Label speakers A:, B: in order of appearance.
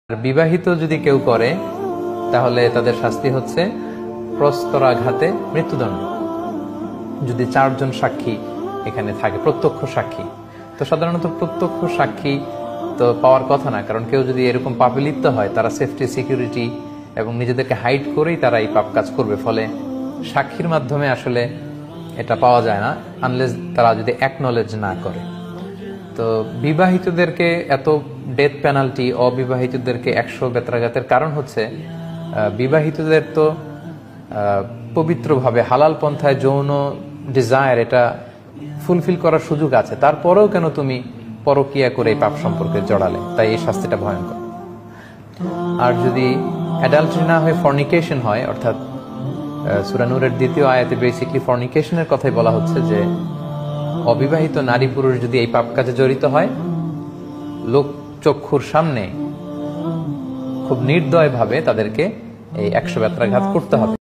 A: বিবাহিত যদি কেউ করে তাহলে তাদের শাস্তি হচ্ছে প্রস্তরাঘাতে মৃত্যুদণ্ড। যদি 4 জন সাক্ষী এখানে থাকে, প্রত্যক্ষ সাক্ষী, তো সাধারণত প্রত্যক্ষ সাক্ষী তো পাওয়ার কথা না, কারণ কেউ যদি এরকম পাপে লিপ্ত হয় তারা সেফটি, সিকিউরিটি এবং নিজেদেরকে হাইড করেই তারা এই পাপ কাজ করবে। ফলে সাক্ষীর মাধ্যমে আসলে এটা পাওয়া যায় না, আনলেস তারা যদি অ্যাকনলেজ না করে। তো বিবাহিতদেরকে এত ডেথ পেনাল্টি, অবিবাহিতদেরকে 100 বেত্রাঘাতের কারণ হচ্ছে বিবাহিতদের তো পবিত্রভাবে হালাল পন্থায় যৌন ডিজায়ার এটা ফুলফিল করার সুযোগ আছে, তারপরেও কেন তুমি পরকিয়া করে এই পাপ সম্পর্কে জড়ালে, তাই এই শাস্তিটা ভয়ঙ্কর। আর যদি অ্যাডাল্টারি না হয়ে ফর্নিকেশন হয়, অর্থাৎ সূরা নূরের 2য় আয়াতে বেসিক্যালি ফর্নিকেশনের কথাই বলা হচ্ছে যে অবিবাহিত নারী পুরুষ যদি এই পাপ কাজে জড়িত হয়, লোক চক্ষুর সামনে খুব নির্দয় ভাবে তাদেরকে এই 100 বেত্রাঘাত করতে হবে।